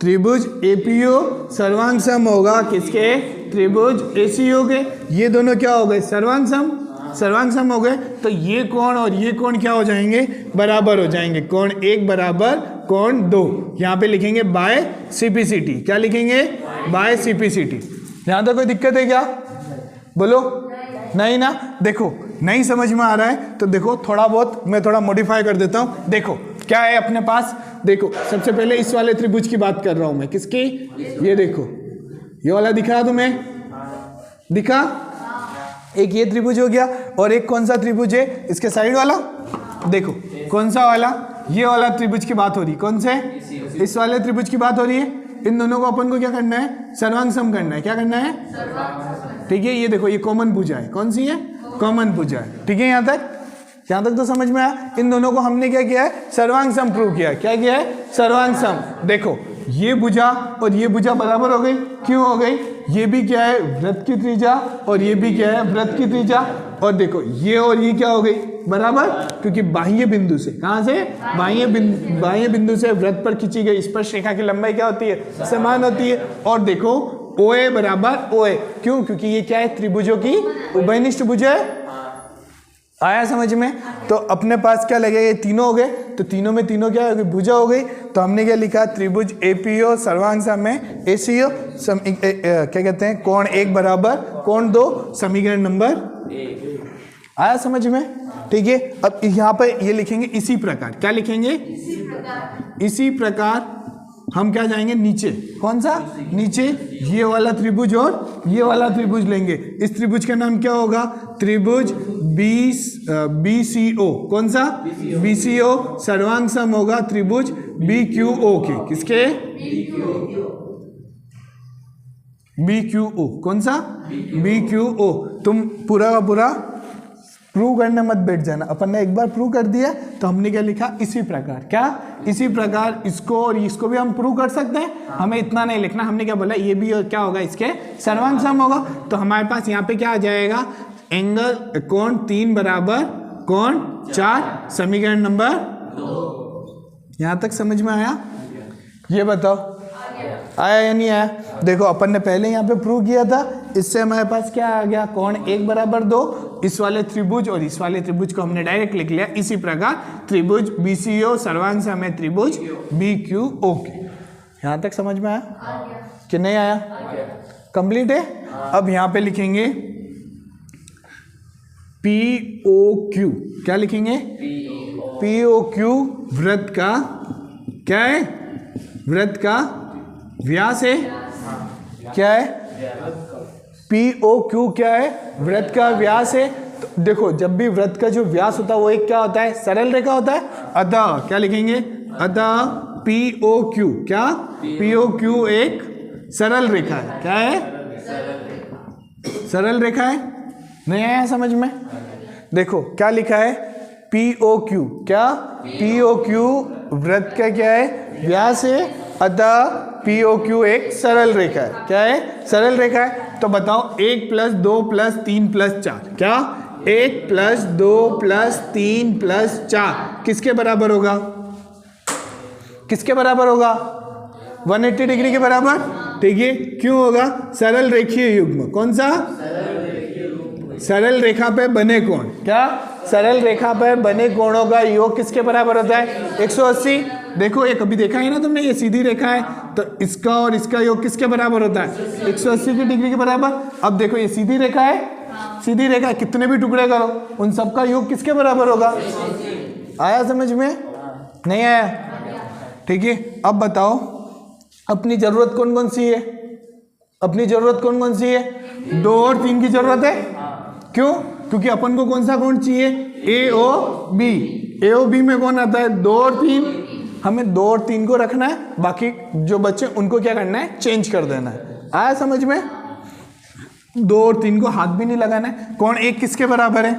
त्रिभुज एपीओ सर्वांग सम होगा किसके? त्रिभुज एसीओ के। ये दोनों क्या हो गए? सर्वांग सम हो गए। तो ये कोण और ये कोण क्या हो जाएंगे? बराबर हो जाएंगे। कोण 1 बराबर कोण 2। यहाँ पे लिखेंगे बाय सीपीसीटी। क्या लिखेंगे? By CPCT. यहाँ तक कोई दिक्कत है क्या? बोलो। नहीं ना? देखो नहीं समझ में आ रहा है तो देखो थोड़ा बहुत मैं थोड़ा मॉडिफाई कर देता हूँ। देखो क्या है अपने पास। देखो सबसे पहले इस वाले त्रिभुज की बात कर रहा हूं मैं। किसकी? ये देखो ये वाला दिख रहा तुम्हें? दिखा? एक ये त्रिभुज हो गया और एक कौन सा त्रिभुज है? इसके साइड वाला। देखो कौन सा वाला? ये वाला त्रिभुज की बात हो रही। कौन से? इस वाले त्रिभुज की बात हो रही है। इन दोनों को अपन को क्या करना है? सर्वांग सम करना है। क्या करना है? ठीक है। ये देखो ये कॉमन भुजा है। कौन सी है? कॉमन भुजा है। ठीक है। यहाँ तक तो समझ में आया। इन दोनों को हमने क्या किया है? सर्वांग सम प्रूव किया। क्या किया है? सर्वांग सम। देखो ये भुजा और ये भुजा बराबर हो गई। क्यों हो गई? ये भी क्या है? वृत्त की त्रिज्या और ये भी क्या है? वृत्त की त्रिज्या। और देखो ये और ये क्या हो गई? बराबर, क्योंकि बाह्य बिंदु से। कहां से? बाह्य बिंदु से वृत्त पर खींची गई स्पर्श रेखा की लंबाई क्या होती है? समान होती है। और देखो OA बराबर OA। क्यों? क्योंकि ये क्या है? त्रिभुजों की उभयनिष्ठ भुजा है। आया समझ में? तो अपने पास क्या लगेगा? ये तीनों हो गए। तो तीनों में तीनों क्या हो गई? भुजा हो गई। तो हमने क्या लिखा? त्रिभुज एपीओ सर्वांग सम में एसीओ क्या कहते हैं? कोण 1 बराबर कोण 2। समीकरण नंबर 1। आया समझ में? ठीक है। अब यहाँ पे ये लिखेंगे इसी प्रकार। क्या लिखेंगे? इसी प्रकार हम क्या जाएंगे? नीचे। कौन सा? नीचे ये वाला त्रिभुज और ये वाला त्रिभुज लेंगे। इस त्रिभुज का नाम क्या होगा? त्रिभुज BCO। कौन सा? BCO सर्वांग सम होगा त्रिभुज BQO के। किसके? BQO। कौन सा? BQO। तुम पूरा का पूरा प्रूव करने मत बैठ जाना। अपन ने एक बार प्रूव कर दिया तो हमने क्या लिखा? इसी प्रकार। क्या? इसी प्रकार इसको और इसको भी हम प्रूव कर सकते हैं। हमें इतना नहीं लिखना। हमने क्या बोला? ये भी क्या होगा? इसके सर्वांग सम होगा। तो हमारे पास यहाँ पे क्या आ जाएगा? एंगल कोण 3 बराबर कोण 4। समीकरण नंबर 2। यहां तक समझ में आया? ये बताओ आया या नहीं आया? देखो अपन ने पहले यहाँ पे प्रूव किया था। इससे हमारे पास क्या आ गया? कोण 1 बराबर 2। इस वाले त्रिभुज और इस वाले त्रिभुज को हमने डायरेक्ट लिख लिया। इसी प्रकार त्रिभुज BCO सर्वांग सम है त्रिभुज BQO के। यहाँ तक समझ में आया कि नहीं आया? कंप्लीट है। अब यहाँ पे लिखेंगे POQ। क्या लिखेंगे? POQ वृत्त का क्या है? वृत्त का व्यास है। क्या है? POQ क्या है? वृत्त का व्यास है। तो देखो जब भी वृत्त का जो व्यास होता है वो एक क्या होता है, सरल रेखा होता है। अतः क्या लिखेंगे, अतः POQ, क्या POQ एक सरल रेखा है। क्या है, सरल रेखा है। नहीं आया समझ में? देखो क्या लिखा है, POQ, क्या POQ वृत्त का क्या है, व्यास है, अतः POQ एक सरल रेखा है। क्या है, सरल रेखा है। तो बताओ 1 + 2 + 3 + 4, क्या 1 + 2 + 3 + 4 किसके बराबर होगा, किसके बराबर होगा, 180 डिग्री के बराबर। ठीक है, क्यों होगा, सरल रेखीय युग्म। कौन सा, सरल रेखा पे बने कोण, क्या सरल रेखा पर बने कोणों का योग किसके बराबर होता है, 180। देखो ये कभी देखा है ना तुमने, ये सीधी रेखा है तो इसका और इसका योग किसके बराबर होता है, 180 की डिग्री के बराबर। अब देखो ये सीधी रेखा है, सीधी रेखा है, कितने भी टुकड़े करो उन सबका योग किसके बराबर होगा। आया समझ में, नहीं आया? ठीक है, अब बताओ अपनी जरूरत कौन कौन सी है, अपनी जरूरत कौन कौन सी है, 2 और 3 की जरूरत है। क्यों, क्योंकि अपन को कौन सा कोण चाहिए, AOB। AOB में कौन आता है, 2 और 3। हमें 2 और 3 को रखना है, बाकी जो बच्चे उनको क्या करना है, चेंज कर देना है। आया समझ में? 2 और 3 को हाथ भी नहीं लगाना है। कोण 1 किसके बराबर है,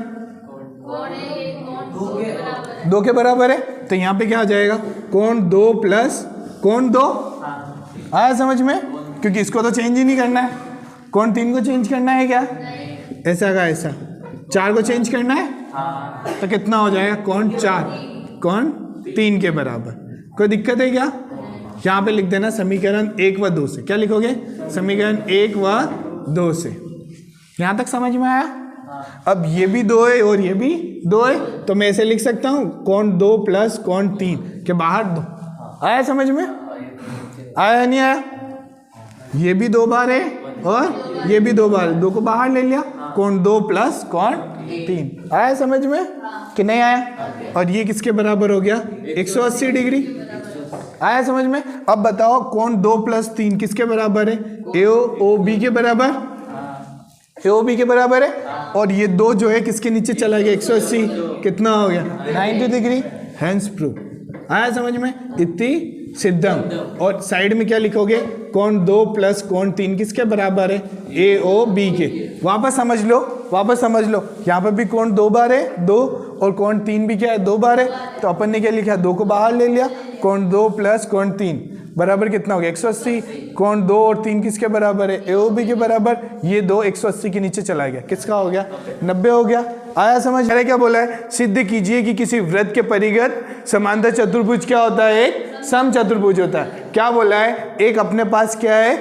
2 के बराबर है। तो यहाँ पे क्या आ जाएगा, कोण 2 + कोण 2। आया समझ में? क्योंकि इसको तो चेंज ही नहीं करना है। कोण 3 को चेंज करना है क्या, ऐसा का ऐसा। 4 को चेंज करना है तो कितना हो जाएगा, कोण 4 कोण 3 के बराबर। कोई दिक्कत है क्या? यहाँ पे लिख देना समीकरण 1 व 2 से। क्या लिखोगे, समीकरण 1 व 2 से। यहाँ तक समझ में आया? अब ये भी 2 है और ये भी 2 है, तो मैं ऐसे लिख सकता हूँ, कोण 2 + कोण 3 के बाहर 2। आया समझ में, आया नहीं आया? ये भी 2 बार है और ये भी 2 बार, 2 को बाहर ले लिया, कोण 2 + कोण 3। आया समझ में कि नहीं आया? और ये किसके बराबर हो गया, 180 डिग्री। आया समझ में? अब बताओ कोण 2 + 3 किसके बराबर है, AOB के बराबर, AOB के बराबर है। और ये 2 जो है किसके नीचे चला गया, 180, कितना हो गया, 90 डिग्री। Hence proof. आया समझ में, इतनी सिद्धम। और साइड में क्या लिखोगे, कोण 2 + कोण 3 किसके बराबर है, AOB के। वापस समझ लो, वापस समझ लो, यहाँ पर भी कोण 2 बार है 2, और कोण 3 भी क्या है 2 बार है। तो अपन ने क्या लिखा, 2 को बाहर ले लिया, कोण 2 + कोण 3 बराबर कितना हो गया, 180। कोण 2 और 3 किसके बराबर है, AOB के बराबर। ये 2 180 के नीचे चला गया, किसका हो गया, 90 हो गया। आया समझ? अरे क्या बोला है, सिद्ध कीजिए कि किसी वृत्त के परिगत समांतर चतुर्भुज क्या होता है, एक समचतुर्भुज होता है। क्या बोला है, एक अपने पास क्या है,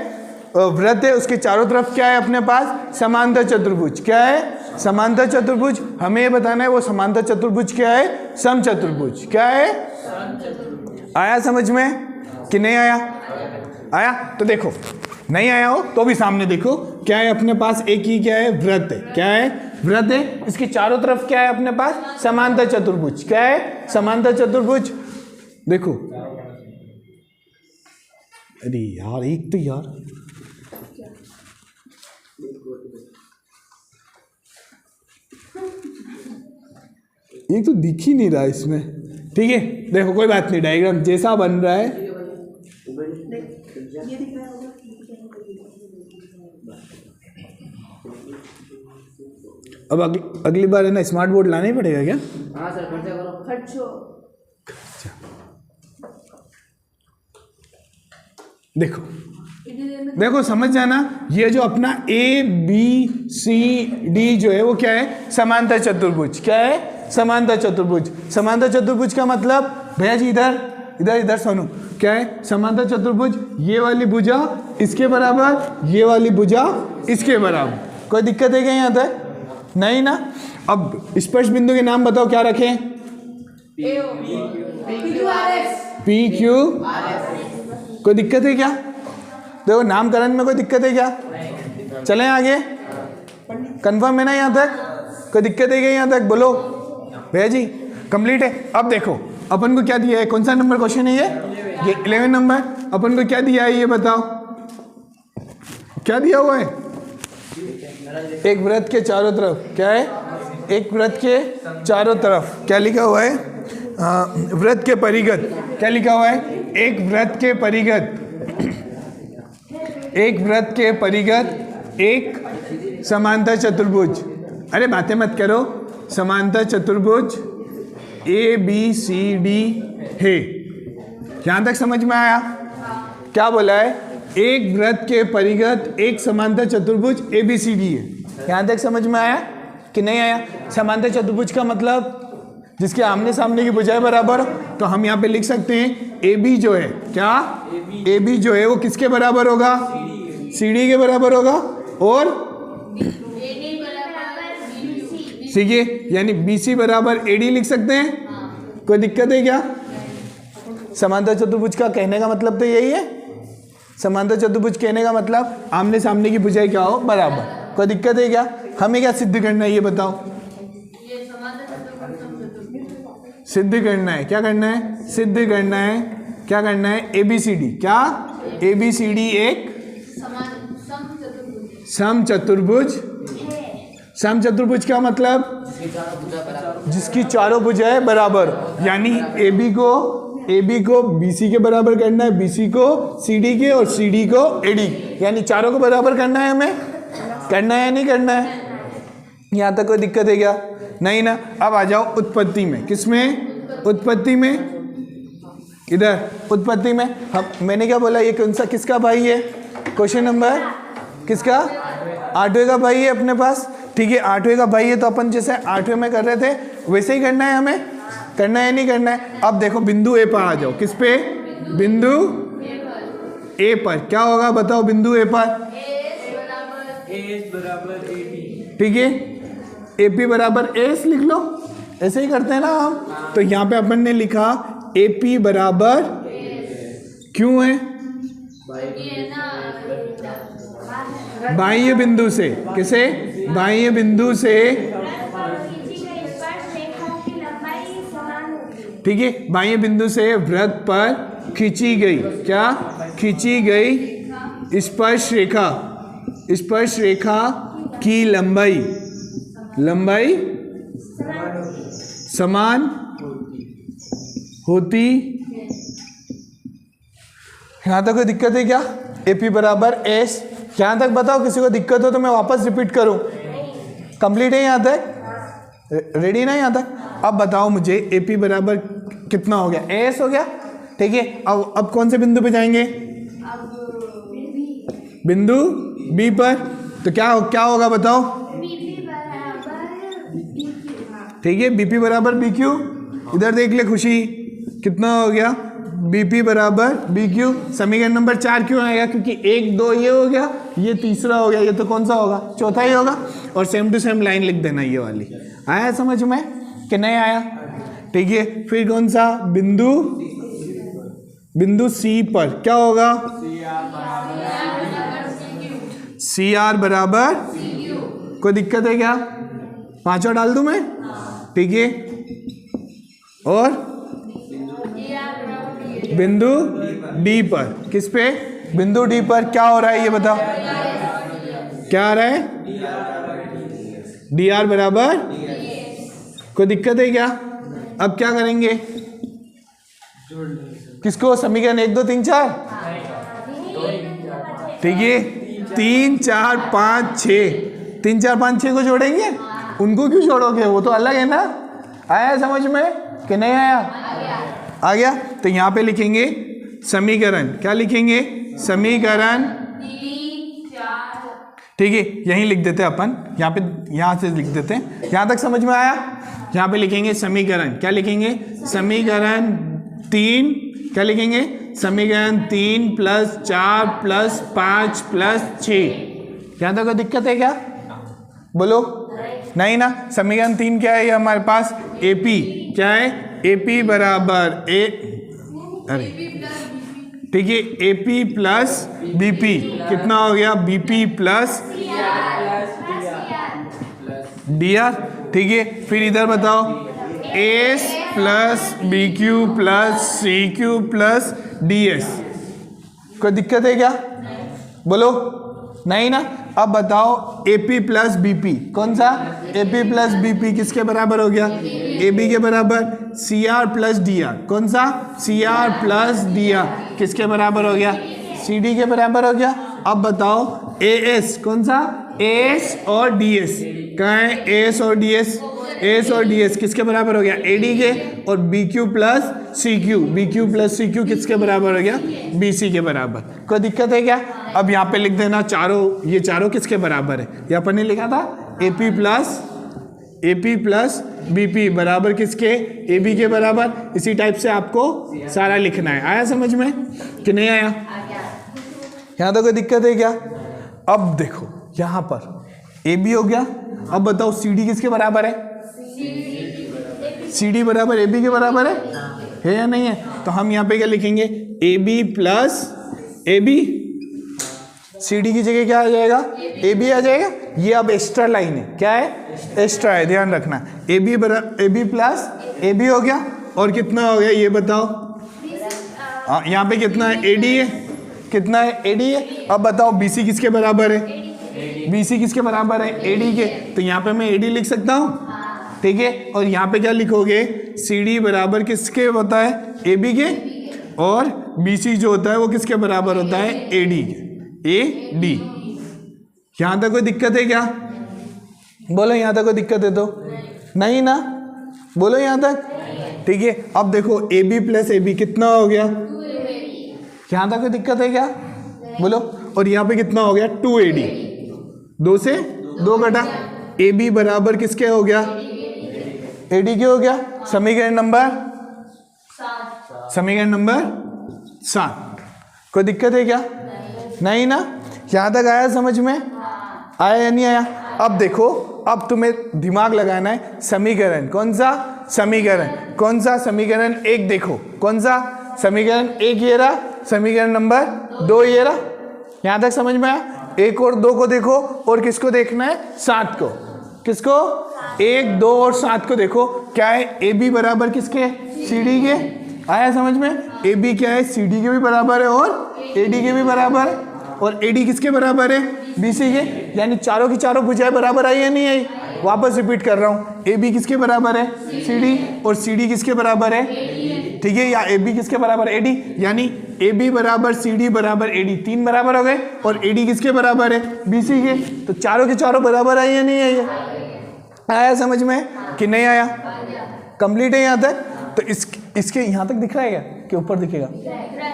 वृत्त है, उसके चारों तरफ क्या है अपने पास, समांतर चतुर्भुज। क्या है, समांतर चतुर्भुज। हमें ये बताना है वो समांतर चतुर्भुज क्या है, समचतुर्भुज। क्या है, आया समझ में कि नहीं आया? आया? तो देखो नहीं आया हो तो भी सामने देखो, क्या है अपने पास, एक ही क्या है, वृत्त है। क्या है, वृत्त है, इसके चारों तरफ क्या है अपने पास, समांतर चतुर्भुज। क्या है, समांतर चतुर्भुज। देखो अरे यार, एक तो यार एक तो दिख ही नहीं रहा इसमें। ठीक है, देखो कोई बात नहीं, डायग्राम जैसा बन रहा है। अब अगली बार है ना, स्मार्ट बोर्ड लाना ही पड़ेगा क्या? हाँ सर, खर्चा करो, खर्चो। देखो देखो समझ जाना, ये जो अपना ABCD जो है वो क्या है, समांतर चतुर्भुज। क्या है, समांतर चतुर्भुज। समांतर चतुर्भुज का मतलब भैया जी इधर इधर इधर सुनो, क्या है समांतर चतुर्भुज, ये वाली भुजा इसके बराबर, ये वाली भुजा इसके बराबर। कोई दिक्कत है क्या यहाँ तक? नहीं ना। अब स्पर्श बिंदु के नाम बताओ, क्या रखें, PQ। कोई दिक्कत है क्या? देखो नामकरण में कोई दिक्कत है क्या? चलें आगे, कंफर्म है ना यहाँ तक? कोई दिक्कत है क्या यहाँ तक? बोलो भैया जी, कंप्लीट है। अब देखो अपन को क्या दिया है, कौन सा नंबर क्वेश्चन है ये 11 नंबर। अपन को क्या दिया है ये बताओ, क्या दिया हुआ है, एक वृत्त के चारों तरफ क्या है, एक वृत्त के चारों तरफ क्या लिखा हुआ है? वृत्त के परिगत क्या लिखा हुआ है? एक वृत्त के परिगत, एक वृत्त के परिगत एक समांतर चतुर्भुज। अरे बातें मत करो, समांतर चतुर्भुज ABCD है। यहां तक समझ में आया? क्या बोला है? एक वृत्त के परिगत एक समांतर चतुर्भुज ABCD है। यहां तक समझ में आया कि नहीं आया? समांतर चतुर्भुज का मतलब जिसके आमने सामने की भुजाएं बराबर हो, तो हम यहाँ पे लिख सकते हैं AB जो है, क्या AB जो है वो किसके बराबर होगा? CD के बराबर होगा। और सीखिए, यानी BC बराबर AD लिख सकते हैं। कोई दिक्कत है क्या? समांतर चतुर्भुज का कहने का मतलब तो यही है। समांतर चतुर्भुज कहने का मतलब आमने सामने की भुजाएं क्या हो? बराबर। कोई दिक्कत है क्या? हमें क्या सिद्ध करना है ये बताओ? सिद्ध करना है। क्या करना है? सिद्ध करना है। क्या करना है? ABCD। क्या ABCD एक सम चतुर्भुज। सम चतुर्भुज का मतलब जिसकी चारों भुजाएं बराबर, यानी AB को BC के बराबर करना है, BC को CD के और CD को AD, यानी चारों को बराबर करना है। हमें करना है या नहीं करना है? यहाँ तक कोई दिक्कत है क्या? नहीं ना। अब आ जाओ उत्पत्ति में। किसमें? उत्पत्ति में। इधर उत्पत्ति में मैंने क्या बोला? ये कौन सा किसका भाई है? क्वेश्चन नंबर किसका? 8वें का भाई है अपने पास। ठीक है, 8वें का भाई है, तो अपन जैसे 8वें में कर रहे थे वैसे ही करना है। हमें करना है नहीं करना है? अब देखो बिंदु A पर आ जाओ। किस पे? बिंदु A पर। क्या होगा बताओ? बिंदु A पर ठीक है, AP बराबर AS लिख लो। ऐसे ही करते हैं ना हम। तो यहाँ पे अपन ने लिखा AP बराबर क्यों है? बाह्य बिंदु से। किसे? बाह्य बिंदु से। ठीक है, बाह्य बिंदु से वृत्त पर खींची गई, क्या खींची गई स्पर्श रेखा, स्पर्श रेखा की लंबाई समान होती। यहां तक कोई दिक्कत है क्या? AP बराबर S। यहां तक बताओ, किसी को दिक्कत हो तो मैं वापस रिपीट करूं। कंप्लीट है यहां तक? रेडी ना यहां तक? अब बताओ मुझे AP बराबर कितना हो गया? AS हो गया। ठीक है, अब कौन से बिंदु पे जाएंगे? बिंदु B पर। तो क्या होगा बताओ? ठीक है, BP बराबर BQ। इधर देख ले खुशी, कितना हो गया? BP बराबर BQ। समीकरण नंबर 4 क्यों आएगा? क्योंकि 1 2 ये हो गया, ये तीसरा हो गया, ये तो कौन सा होगा? चौथा ही होगा। और सेम टू सेम लाइन लिख देना ये वाली। आया समझ में कि नहीं आया? ठीक है, फिर कौन सा? बिंदु C पर क्या होगा? CR बराबर कोई दिक्कत है क्या? 5 डाल दूं मैं? ठीक है, और बिंदु D पर। किस पे? बिंदु D पर क्या हो रहा है ये बताओ? क्या आ रहा है? DR बराबर कोई दिक्कत है क्या? अब क्या करेंगे? किसको? समीकरण 1 2 3 4। ठीक है, 3 4 5 6, 3 4 5 6 को जोड़ेंगे। उनको क्यों जोड़ोगे? वो तो अलग है ना। आया समझ में कि नहीं आया? आ गया। तो यहाँ पे लिखेंगे समीकरण। क्या लिखेंगे? समीकरण। ठीक है, यहीं लिख देते हैं अपन। यहाँ से लिख देते हैं। यहाँ तक समझ में आया? यहाँ पे लिखेंगे समीकरण। क्या लिखेंगे? समीकरण 3। क्या लिखेंगे? समीकरण 3 + 4 + 5 + 6। यहाँ तक कोई दिक्कत है क्या? बोलो। नहीं ना। समीकरण 3 क्या है? ये हमारे पास AP। क्या है? AP बराबर अरे ठीक है, AP + BP कितना हो गया? BP + DR। ठीक है, फिर इधर बताओ AS + BQ + CQ + DS। कोई दिक्कत है क्या? बोलो। नहीं ना। अब बताओ AP प्लस BP, कौन सा? AP प्लस BP किसके बराबर हो गया? AB के बराबर। CR प्लस DR, कौन सा? CR प्लस DR किसके बराबर हो गया? CD के बराबर हो गया। अब बताओ AS, कौन सा? AS और DS, कहाँ है AS और DS? AS और DS किसके बराबर हो गया? AD के। और BQ plus CQ, BQ plus CQ किसके बराबर हो गया? BC के बराबर। कोई दिक्कत है क्या? अब यहाँ पे लिख देना चारों, ये चारों किसके बराबर है? ये अपन ने लिखा था AP प्लस BP बराबर किसके? AB के बराबर। इसी टाइप से आपको सारा लिखना है। आया समझ में कि नहीं आया? यहाँ तो कोई दिक्कत है क्या? अब देखो यहाँ पर AB हो गया। अब बताओ CD किसके बराबर है? CD बराबर AB के बराबर है या नहीं है? तो हम यहाँ पे क्या लिखेंगे? AB प्लस AB, CD की जगह क्या आ जाएगा? AB आ जाएगा। ये अब एक्स्ट्रा लाइन है, क्या है? एक्स्ट्रा है, ध्यान रखना। AB प्लस AB हो गया। और कितना हो गया ये बताओ? यहाँ पे कितना है? AD है। कितना है? AD है। अब बताओ BC किसके बराबर है? BC किसके बराबर है? AD के। तो यहाँ पे मैं AD लिख सकता हूँ, ठीक है। और यहाँ पे क्या लिखोगे? CD बराबर किसके होता है? AB के। और BC जो होता है वो किसके बराबर होता है? AD के। AD। यहाँ तक कोई दिक्कत है क्या? बोलो यहाँ तक कोई दिक्कत है तो? नहीं ना? बोलो यहाँ तक, ठीक है। अब देखो AB प्लस AB कितना हो गया? यहाँ तक कोई दिक्कत है क्या? बोलो। और यहाँ पे कितना हो गया? 2AD, 2 से 2 घटा। AB बराबर किसके हो गया? AD के हो गया। समीकरण नंबर 7। कोई दिक्कत है क्या? नहीं ना? यहाँ तक आया समझ में? आया या नहीं आया? अब देखो, अब तुम्हें दिमाग लगाना है। समीकरण कौन सा? कौन सा? समीकरण 1 देखो, कौन सा? समीकरण 1 ये रहा, समीकरण नंबर 2 ये रहा। यहाँ तक समझ में आया? 1 और 2 को देखो, और किसको देखना है? 7 को। किसको? 1, 2 और 7 को देखो। क्या है? AB बराबर किसके? CD के। आया समझ में? AB क्या है? CD के भी बराबर है और AD के भी बराबर है। और AD किसके बराबर है? BC के। यानी चारों की चारों भुजाएं बराबर आई या नहीं आई? वापस रिपीट कर रहा हूँ। AB किसके बराबर है? CD। और CD किसके बराबर है? ठीक है। या AB किसके बराबर? AD। यानी AB बराबर CD बराबर AD, 3 बराबर हो गए। और AD किसके बराबर है? BC के। तो चारों के चारों बराबर आई या नहीं आई? आया समझ में कि नहीं आया? कंप्लीट है यहाँ तक? तो इसके यहाँ तक दिख रहा है क्या कि ऊपर दिखेगा?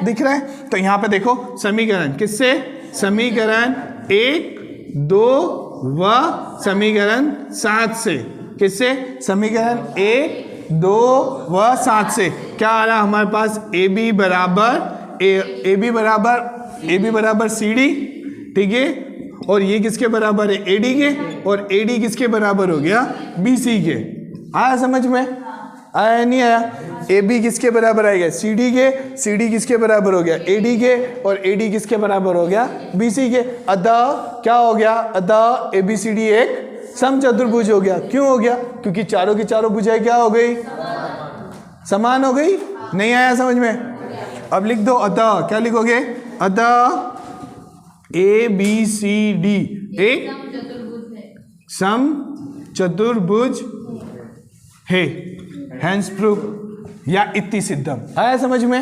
दिख रहा है। तो यहाँ पे देखो समीकरण किससे? समीकरण 1, 2 व समीकरण 7 से। किससे? समीकरण 1, 2 व 7 से। क्या आ रहा हमारे पास? AB बराबर CD, ठीक है। और ये किसके बराबर है? AD के। और AD किसके बराबर हो गया? BC के। आया समझ में? आया नहीं आया? AB किसके बराबर आएगा? CD के। CD किसके बराबर हो गया? AD के। और AD किसके बराबर हो गया? BC के। अतः क्या हो गया? अतः ABCD एक समचतुर्भुज हो गया। क्यों हो गया? क्योंकि चारों की चारों भुजाएं क्या हो गई? समान हो गई। नहीं आया समझ में? अब लिख दो अतः। क्या लिखोगे? अतः ABCD एक समचतुर्भुज है। हैंस प्रूफ या इति सिद्धम। आया समझ में?